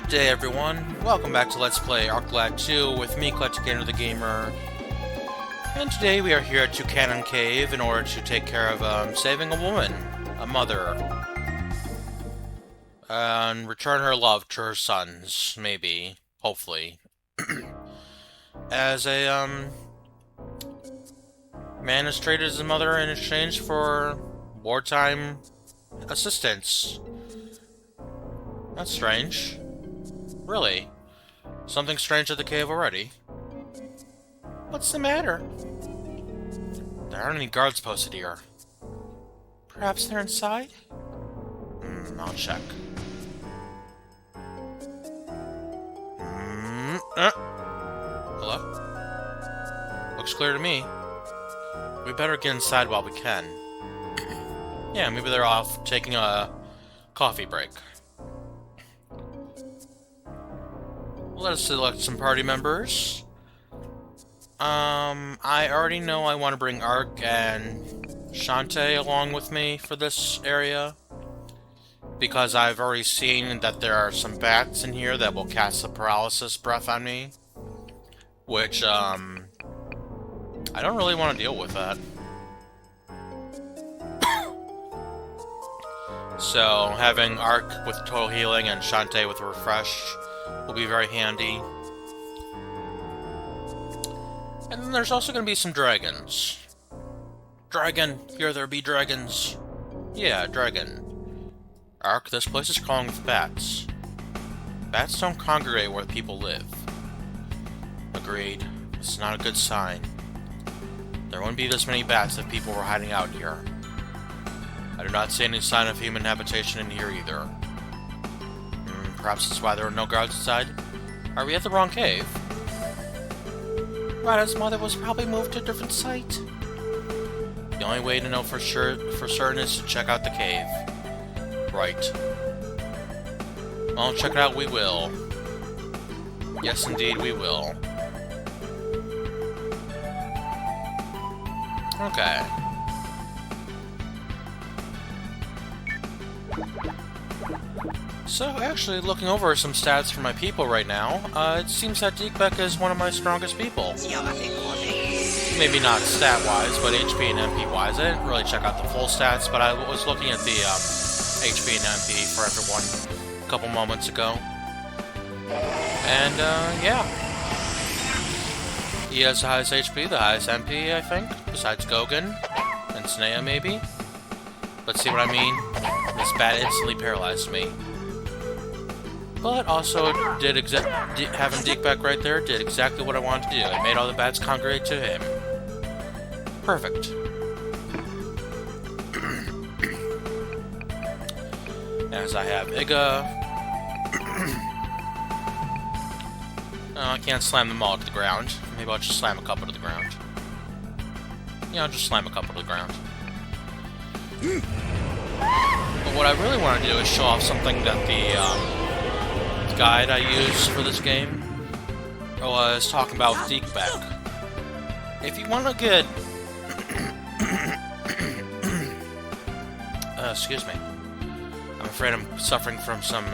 Good day, everyone. Welcome back to Let's Play ArcLad 2 with me, EclecticAndrew the Gamer. And today we are here at Cannon Cave in order to take care of saving a woman, a mother, and return her love to her sons, maybe, hopefully. As a man is traded as a mother in exchange for wartime assistance. That's strange. Really? Something strange at the cave already? What's the matter? There aren't any guards posted here. Perhaps they're inside? I'll check. Hello? Looks clear to me. We better get inside while we can. Yeah, maybe they're off taking a coffee break. Let us select some party members. I already know I want to bring Ark and Shantae along with me for this area, because I've already seen that there are some bats in here that will cast a paralysis breath on me, which, I don't really want to deal with that. So, having Ark with total healing and Shantae with refresh will be very handy. And then there's also going to be some dragons. Dragon! Here there be dragons! Yeah, dragon. Ark, this place is crawling with bats. Bats don't congregate where people live. Agreed. It's not a good sign. There wouldn't be this many bats if people were hiding out here. I do not see any sign of human habitation in here either. Perhaps that's why there are no guards inside. Are we at the wrong cave? Rada's mother was probably moved to a different site. The only way to know for certain is to check out the cave. Right. Well, check it out we will. Yes, indeed, we will. Okay. So, actually, looking over some stats for my people right now, it seems that Deekbeck is one of my strongest people. Maybe not stat-wise, but HP and MP-wise. I didn't really check out the full stats, but I was looking at the HP and MP for everyone a couple moments ago. And, yeah. He has the highest HP, the highest MP, I think, besides Gogan and Snea, maybe. But see what I mean? This bat instantly paralyzed me. But also, having Deekbeck right there did exactly what I wanted to do. It made all the bats congregate to him. Perfect. As I have Iga. I can't slam them all to the ground. Maybe I'll just slam a couple to the ground. Yeah, I'll just slam a couple to the ground. But what I really want to do is show off something that the guide I used for this game was talking about Deekbeck. If you want to get excuse me, I'm afraid I'm suffering from some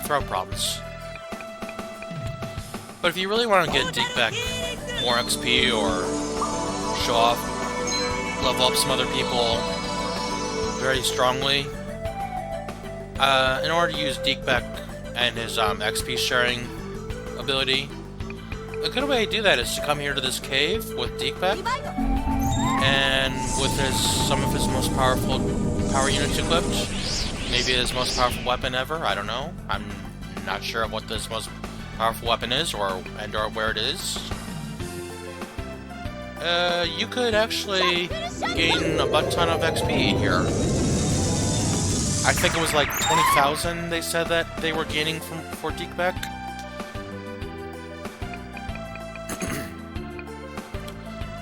throat problems. But if you really want to get Deekbeck more XP or show off, level up some other people very strongly, in order to use Deekbeck and his XP sharing ability, a good way to do that is to come here to this cave with Deekbeck, and with some of his most powerful power units equipped, maybe his most powerful weapon ever, I don't know. I'm not sure what this most powerful weapon is, or where it is. You could actually gain a butt ton of XP here. I think it was like 20,000 they said that they were gaining for Deekbeck.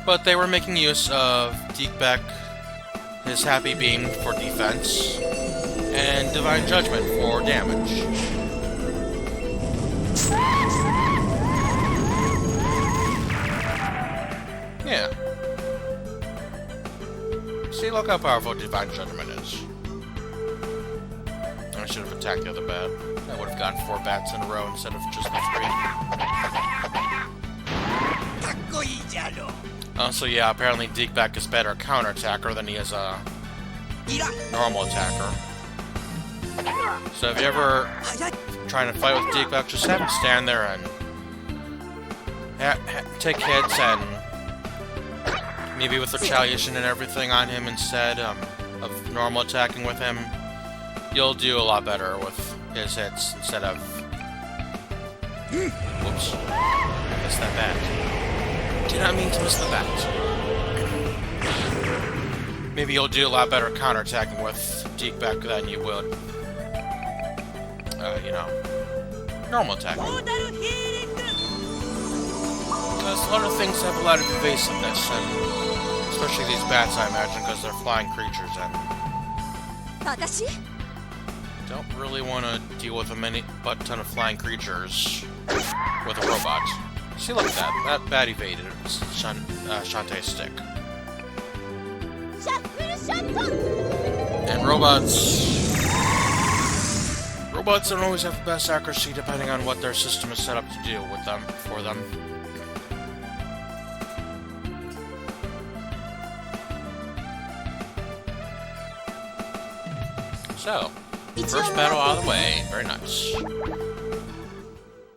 But they were making use of Deekbeck, his Happy Beam for defense, and Divine Judgment for damage. Yeah. See, look how powerful Divine Judgment is. I should have attacked the other bat. I would have gotten 4 bats in a row instead of just the 3. So yeah, apparently Deekback is better counter-attacker than he is a normal attacker. So if you ever trying to fight with Deekback, just have him stand there and take hits and maybe with retaliation and everything on him instead of normal attacking with him. You'll do a lot better with his hits instead of... Whoops. I missed that bat. Did not mean to miss the bat. Maybe you'll do a lot better counterattacking with Deekback than you would, you know, normal attacking. Because a lot of things have a lot of evasiveness, and especially these bats, I imagine, because they're flying creatures, and don't really want to deal with a ton of flying creatures with a robot. See, look at that. That bat evaded Shantae's stick. And robots don't always have the best accuracy depending on what their system is set up to do with them, for them. So, first battle out of the way. Very nice.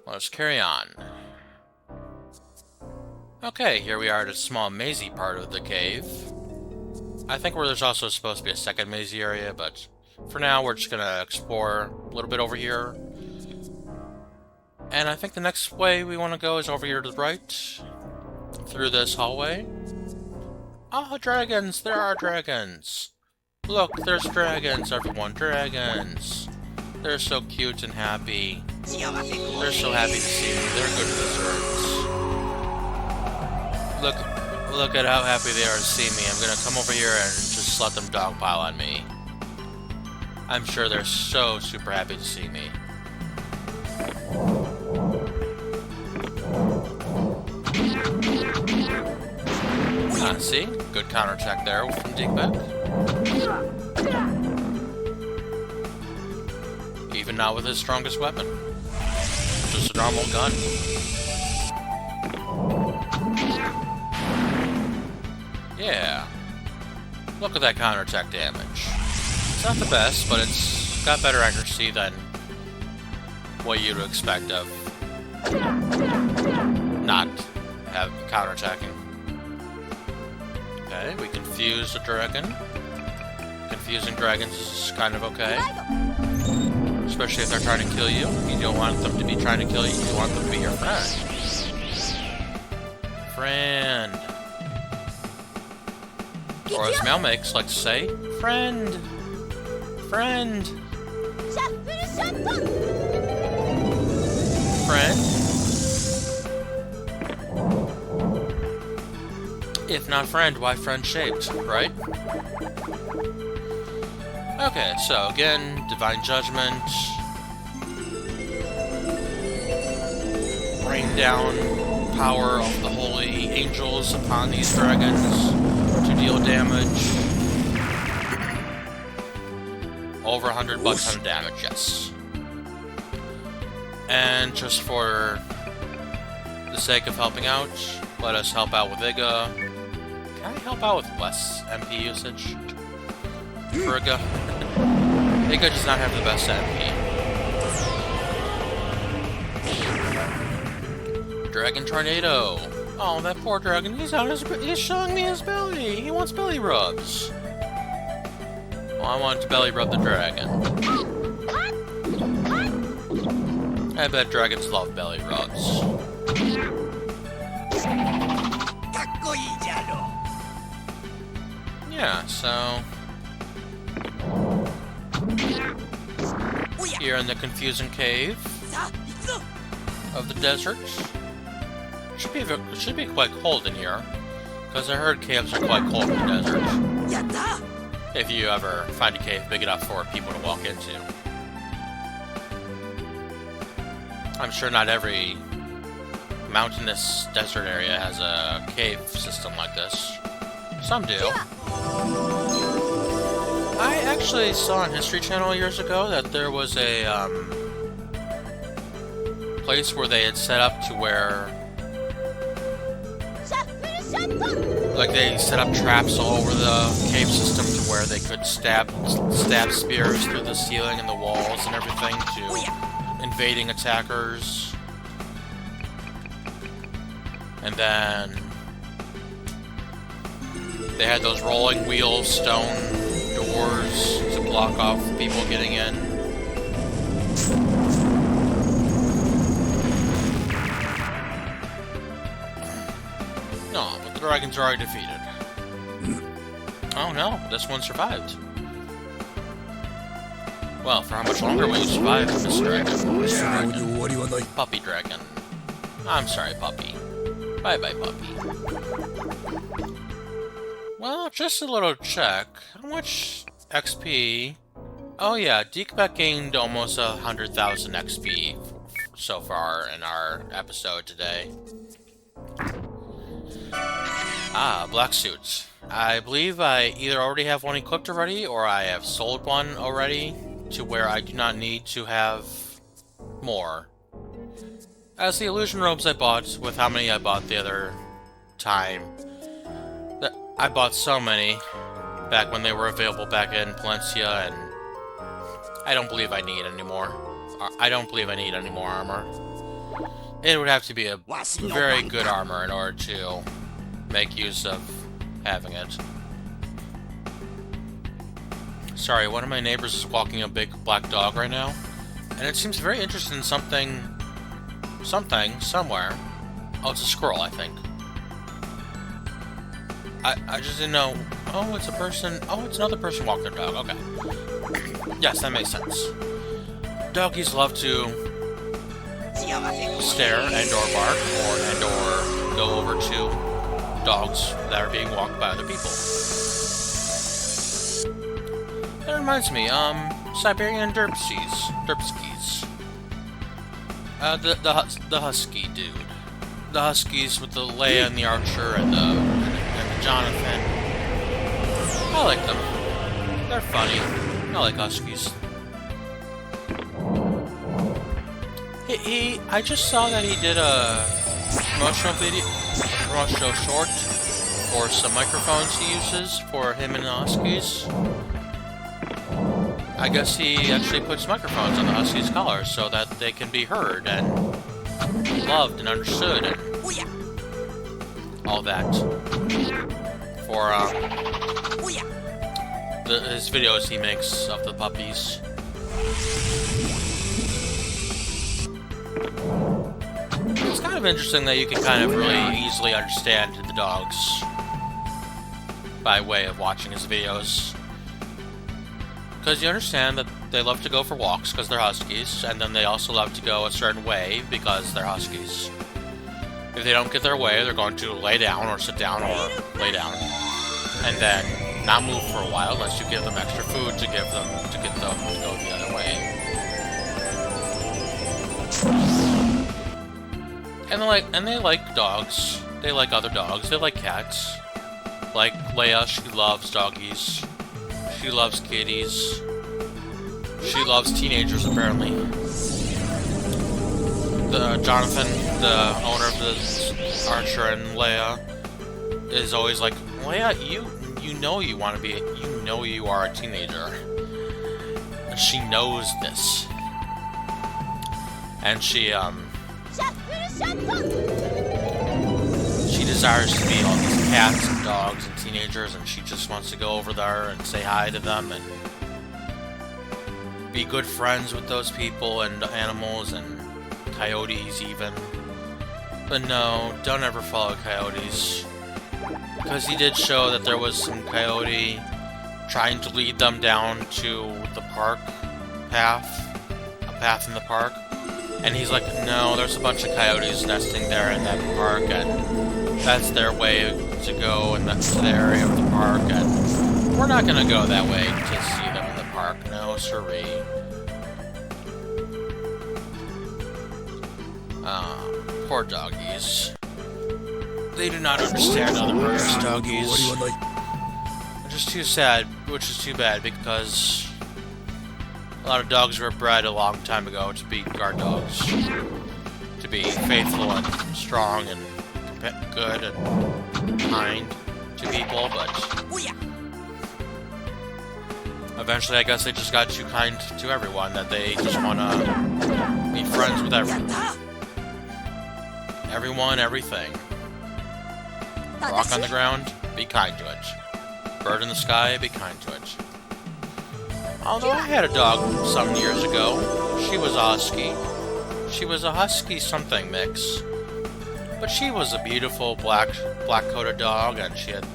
Let's carry on. Okay, here we are at a small mazy part of the cave. I think where there's also supposed to be a second mazy area, but for now we're just gonna explore a little bit over here. And I think the next way we want to go is over here to the right, through this hallway. Oh, dragons! There are dragons! Look, there's dragons, everyone, dragons! They're so cute and happy. They're so happy to see me. They're good desserts. Look at how happy they are to see me. I'm gonna come over here and just let them dogpile on me. I'm sure they're so super happy to see me. Ah, see? Good counterattack there from Deekback. Even not with his strongest weapon. Just a normal gun. Yeah. Look at that counterattack damage. It's not the best, but it's got better accuracy than what you'd expect of not have counterattacking. Okay, we confused the dragon. Confusing dragons is kind of okay. Especially if they're trying to kill you. You don't want them to be trying to kill you, you want them to be your friend. Friend. Or as Melmakes like to say, friend. Friend. Friend. If not friend, why friend-shaped, right? Okay, so again, Divine Judgment. Rain down power of the holy angels upon these dragons to deal damage. Over 100 bucks on damage, yes. And just for the sake of helping out, let us help out with Iga. Can I help out with less MP usage? For Iga? Iga does not have the best MP. Dragon Tornado. Oh, that poor dragon. He's showing me his belly. He wants belly rubs. Well, I want to belly rub the dragon. I bet dragons love belly rubs. Yeah, so... here in the confusing cave of the desert. It should be quite cold in here, because I heard caves are quite cold in the desert. If you ever find a cave big enough for people to walk into. I'm sure not every mountainous desert area has a cave system like this. Some do. I actually saw on History Channel years ago that there was a place where they had set up to where, like, they set up traps all over the cave system to where they could stab spears through the ceiling and the walls and everything to invading attackers. And then they had those rolling wheel stone doors to block off people getting in. No, but the dragons are already defeated. Oh no, this one survived. Well, for how much longer will you survive, Miss Dragon? Puppy Dragon. I'm sorry, puppy. Bye-bye, puppy. Well, just a little check. How much XP? Oh yeah, Deekbeck gained almost 100,000 XP so far in our episode today. Ah, black suits. I believe I either already have one equipped already, or I have sold one already, to where I do not need to have more. As the illusion robes I bought, with how many I bought the other time, I bought so many back when they were available back in Palencia, and I don't believe I need any more. I don't believe I need any more armor. It would have to be a very good armor in order to make use of having it. Sorry, one of my neighbors is walking a big black dog right now, and it seems very interested in something, somewhere. Oh, it's a squirrel, I think. I just didn't know. Oh, it's a person. Oh, it's another person walking their dog. Okay. Yes, that makes sense. Doggies love to stare and/or bark, and/or go over to dogs that are being walked by other people. That reminds me, Siberian Derpskis. The husky dude. The huskies with the Leia and the Archer and the Jonathan. I like them. They're funny. I like huskies. I just saw that he did a promotional short for some microphones he uses for him and the huskies. I guess he actually puts microphones on the huskies' collars so that they can be heard and loved and understood and all that. For his videos he makes of the puppies. It's kind of interesting that you can kind of really easily understand the dogs by way of watching his videos. Because you understand that they love to go for walks because they're huskies, and then they also love to go a certain way because they're huskies. If they don't get their way, they're going to lay down or sit down or lay down, and then not move for a while unless you give them extra food to get them to go the other way. And they like dogs. They like other dogs. They like cats. Like Leia, she loves doggies. She loves kitties. She loves teenagers, apparently. The Jonathan, the owner of the Archer and Leia, is always like, Leia, you know you want to be, you know you are a teenager. And she knows this. And she desires to meet all these cats and dogs and teenagers, and she just wants to go over there and say hi to them and be good friends with those people and animals and coyotes even. But no, don't ever follow coyotes. Because he did show that there was some coyote trying to lead them down to the park path, a path in the park. And he's like, no, there's a bunch of coyotes nesting there in that park, and that's their way to go, and that's the area of the park, and we're not gonna go that way to see them in the park. No, siree. Poor doggies. They do not understand other birds, doggies. Which is too sad, which is too bad, because a lot of dogs were bred a long time ago to be guard dogs. to be faithful and strong and good and kind to people, but eventually I guess they just got too kind to everyone that they just want to be friends with everyone. Everyone, everything. Rock on the ground, be kind to it. Bird in the sky, be kind to it. Although I had a dog some years ago, she was a husky. She was a husky something mix. But she was a beautiful black-coated dog, and she had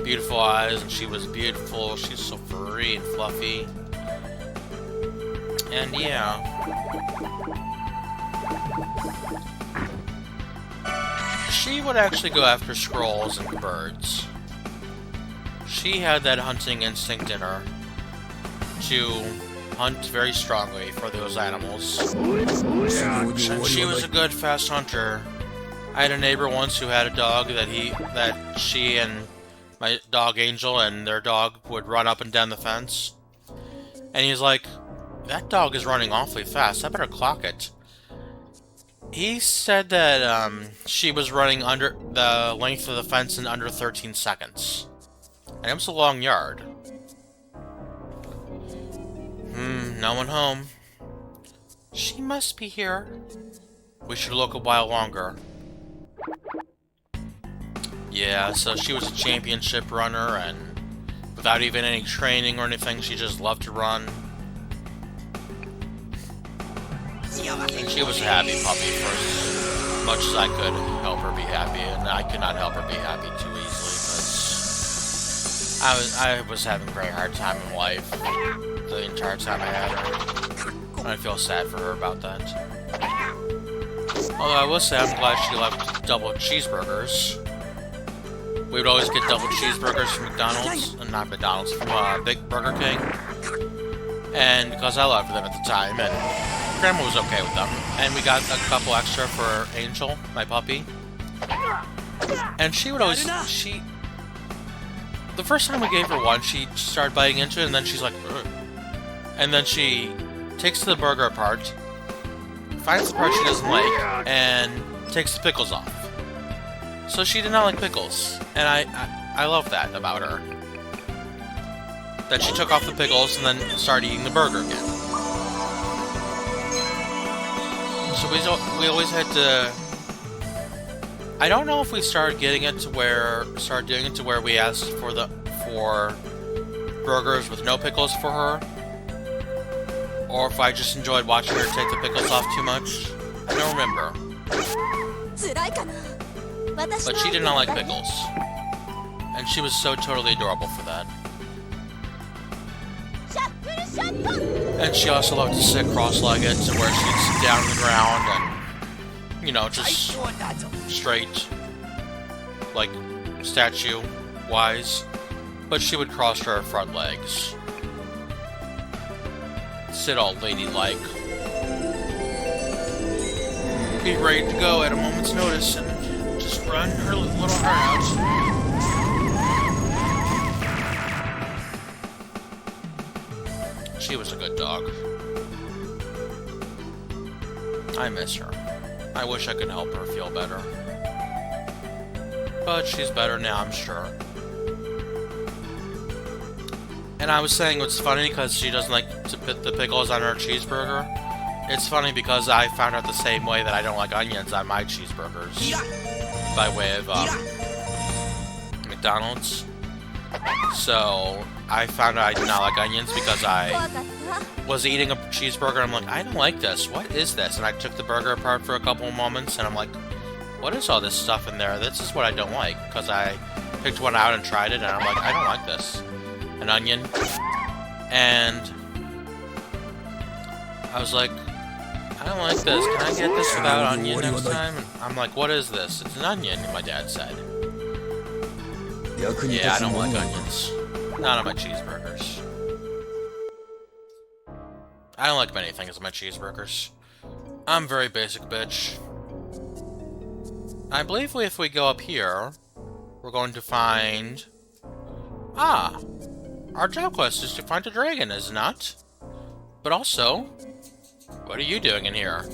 beautiful eyes, and she was beautiful. She's so furry and fluffy. And yeah. She would actually go after squirrels and birds. She had that hunting instinct in her to hunt very strongly for those animals. And she was a good, fast hunter. I had a neighbor once who had a dog that she and my dog Angel and their dog would run up and down the fence. And he's like, that dog is running awfully fast, I better clock it. He said that she was running under the length of the fence in under 13 seconds. And it was a long yard. No one home. She must be here. We should look a while longer. Yeah, so she was a championship runner, and without even any training or anything, she just loved to run. And she was a happy puppy for as much as I could help her be happy, and I could not help her be happy too easily, because I was having a very hard time in life the entire time I had her. And I feel sad for her about that. Although I will say I'm glad she left double cheeseburgers. We would always get double cheeseburgers from McDonald's, not McDonald's, from Big Burger King. And because I loved them at the time, and Grandma was okay with them. And we got a couple extra for Angel, my puppy. And she would always, the first time we gave her one, she started biting into it, and then she's like, ugh. And then she takes the burger apart, finds the part she doesn't like, and takes the pickles off. So she did not like pickles, and I love that about her. That she took off the pickles and then started eating the burger again. So we always had to. I don't know if we started doing it to where we asked for burgers with no pickles for her, or if I just enjoyed watching her take the pickles off too much. I don't remember. But she did not like pickles. And she was so totally adorable for that. And she also loved to sit cross-legged to where she'd sit down on the ground and, you know, just straight, like statue-wise. But she would cross her front legs. Sit all ladylike. Be ready to go at a moment's notice and just run her little heart out. She was a good dog. I miss her. I wish I could help her feel better. But she's better now, I'm sure. And I was saying it's funny because she doesn't like to put the pickles on her cheeseburger. It's funny because I found out the same way that I don't like onions on my cheeseburgers. By way of McDonald's. So I found out I did not like onions because I was eating a cheeseburger and I'm like, I don't like this. What is this? And I took the burger apart for a couple of moments and I'm like, what is all this stuff in there? This is what I don't like. Because I picked one out and tried it and I'm like, I don't like this. An onion. And I was like, I don't like this. Can I get this without onion next time? And I'm like, what is this? It's an onion, my dad said. Yeah, I don't like onions. Not on my cheeseburgers. I don't like many things on my cheeseburgers. I'm very basic, bitch. I believe if we go up here, we're going to find... Ah! Our job quest is to find a dragon, is it not? But also, what are you doing in here?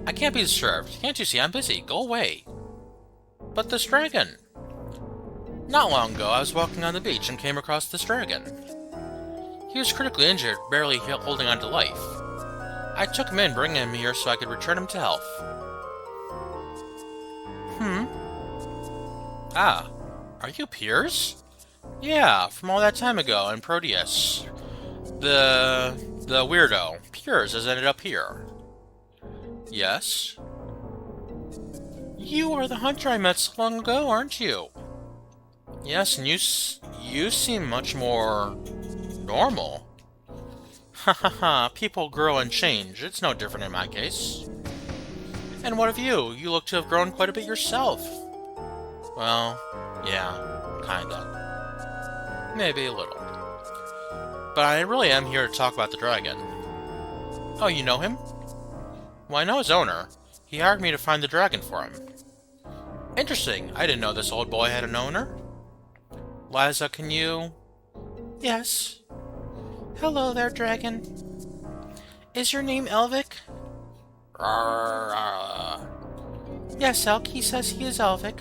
I can't be disturbed. Can't you see I'm busy? Go away. But this dragon... Not long ago, I was walking on the beach and came across this dragon. He was critically injured, barely holding on to life. I took him in, bringing him here so I could return him to health. Ah, are you Piers? Yeah, from all that time ago in Proteus. The weirdo, Piers, has ended up here. Yes? You are the hunter I met so long ago, aren't you? Yes, and you seem much more... normal. Ha ha ha, people grow and change. It's no different in my case. And what of you? You look to have grown quite a bit yourself. Well, yeah, kinda. Maybe a little. But I really am here to talk about the dragon. Oh, you know him? Well, I know his owner. He hired me to find the dragon for him. Interesting. I didn't know this old boy had an owner. Liza, can you... Yes. Hello there, dragon. Is your name Elvic? Yes, Elk, he says he is Elvic.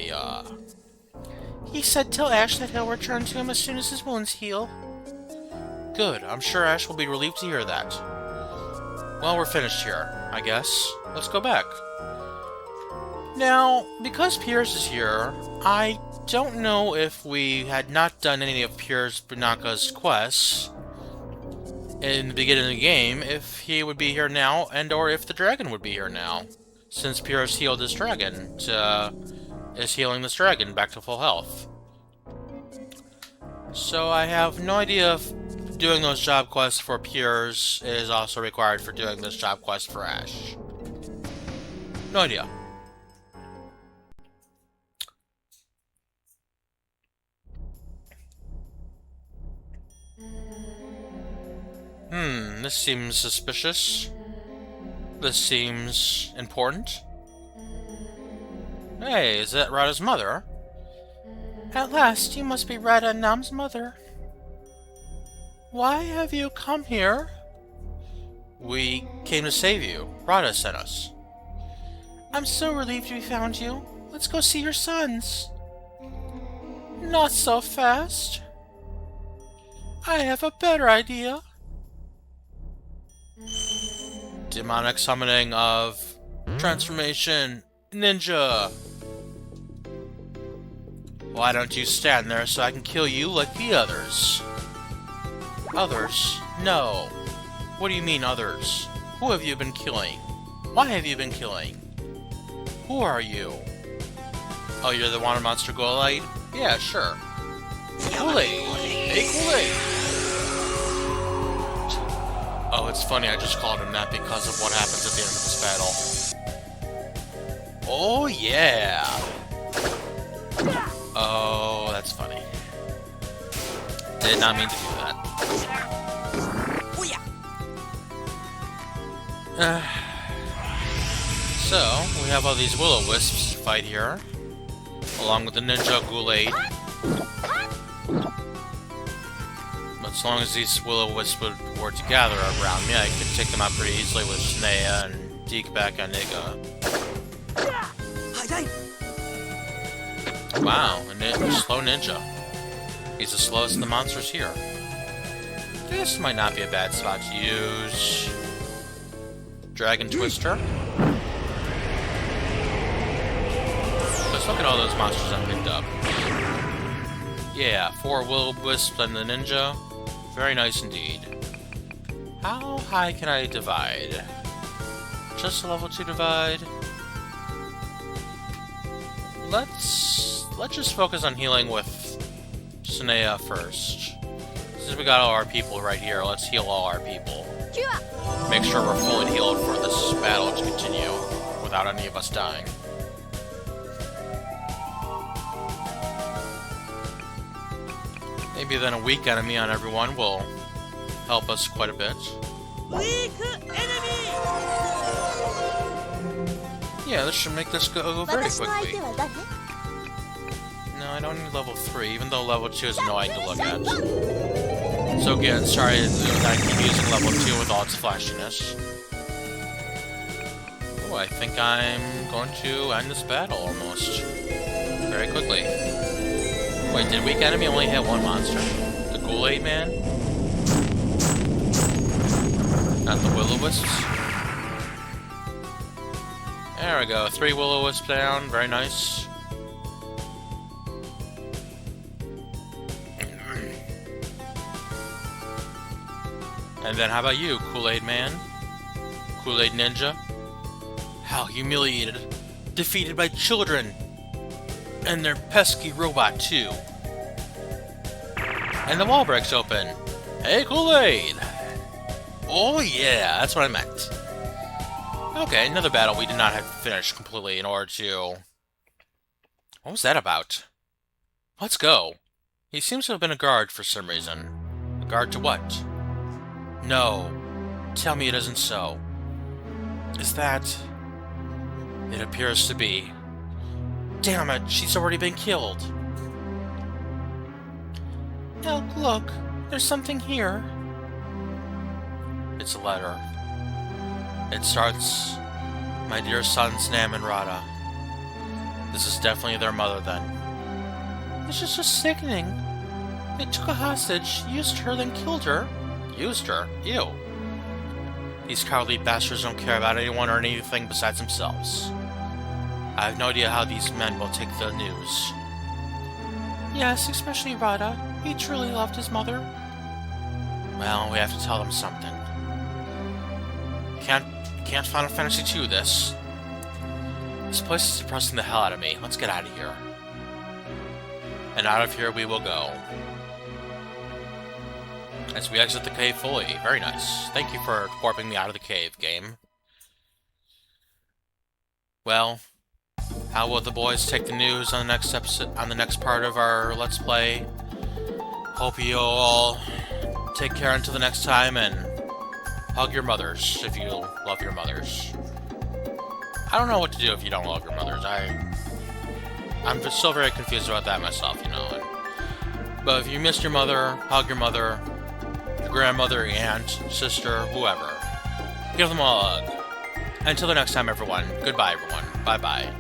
Yeah. He said tell Ash that he'll return to him as soon as his wounds heal. Good, I'm sure Ash will be relieved to hear that. Well, we're finished here, I guess. Let's go back. Now, because Piers is here, I don't know if we had not done any of Piers Bunaka's quests in the beginning of the game, if he would be here now, and or if the dragon would be here now, since Piers healed this dragon, is healing this dragon back to full health. So I have no idea if doing those job quests for Piers is also required for doing this job quest for Ash. No idea. This seems suspicious. This seems important. Hey, is that Radha's mother? At last, you must be Radha and Nam's mother. Why have you come here? We came to save you. Radha sent us. I'm so relieved we found you. Let's go see your sons. Not so fast. I have a better idea. Demonic summoning of transformation ninja. Why don't you stand there so I can kill you like the others? Others? No. What do you mean others? Who have you been killing? Why have you been killing? Who are you? Oh, you're the water monster Kool-Aid? Yeah, sure. Kool-Aid! Hey, Kool-Aid! Oh, it's funny, I just called him that because of what happens at the end of this battle. Oh, yeah! Oh, that's funny. Did not mean to do that. So, we have all these will-o-wisps to fight here, along with the ninja Kool-Aid. But as long as these will-o-wisps were to gather around me, I could take them out pretty easily with Sneya and Deekback and Niga. Wow, a slow ninja. He's the slowest of the monsters here. This might not be a bad spot to use. Dragon Twister. Let's look at all those monsters I picked up. Yeah, 4 will-o-wisps and the ninja. Very nice indeed. How high can I divide? Just a level 2 divide. Let's just focus on healing with Sneya first. Since we got all our people right here, let's heal all our people. Make sure we're fully healed for this battle to continue without any of us dying. Maybe then a weak enemy on everyone will help us quite a bit. Weak enemy! Yeah, this should make this go very quickly. No, I don't need level 3, even though level 2 is annoying to look at. So again, sorry that I keep using level 2 with all its flashiness. Ooh, I think I'm going to end this battle almost. Very quickly. Wait, did weak enemy only hit one monster? The Kool-Aid Man? Not the Will-O-Wisps? There we go, 3 Will-O-Wisps down, very nice. And then how about you, Kool-Aid Man? Kool-Aid Ninja? How humiliated. Defeated by children! And their pesky robot, too. And the wall breaks open. Hey, Kool-Aid! Oh yeah, that's what I meant. Okay, another battle we did not have to finish completely in order to... What was that about? Let's go. He seems to have been a guard for some reason. A guard to what? No. Tell me it isn't so. Is that... It appears to be. Damn it, she's already been killed. Elk, look. There's something here. It's a letter. It starts, "My dear sons Nam and Radha." This is definitely their mother, then. This is just sickening. They took a hostage, used her, then killed her. Used her? Ew. These cowardly bastards don't care about anyone or anything besides themselves. I have no idea how these men will take the news. Yes, especially Radha. He truly loved his mother. Well, we have to tell them something. Can't Final Fantasy II this. This place is depressing the hell out of me. Let's get out of here. And out of here we will go. As we exit the cave fully. Very nice. Thank you for warping me out of the cave, game. Well, how will the boys take the news on the next episode, on the next part of our Let's Play? Hope you all take care until the next time, and hug your mothers if you love your mothers. I don't know what to do if you don't love your mothers. I'm just still very confused about that myself, you know. But if you miss your mother, hug your mother, your grandmother, aunt, sister, whoever. Give them all a hug. Until the next time, everyone. Goodbye, everyone. Bye-bye.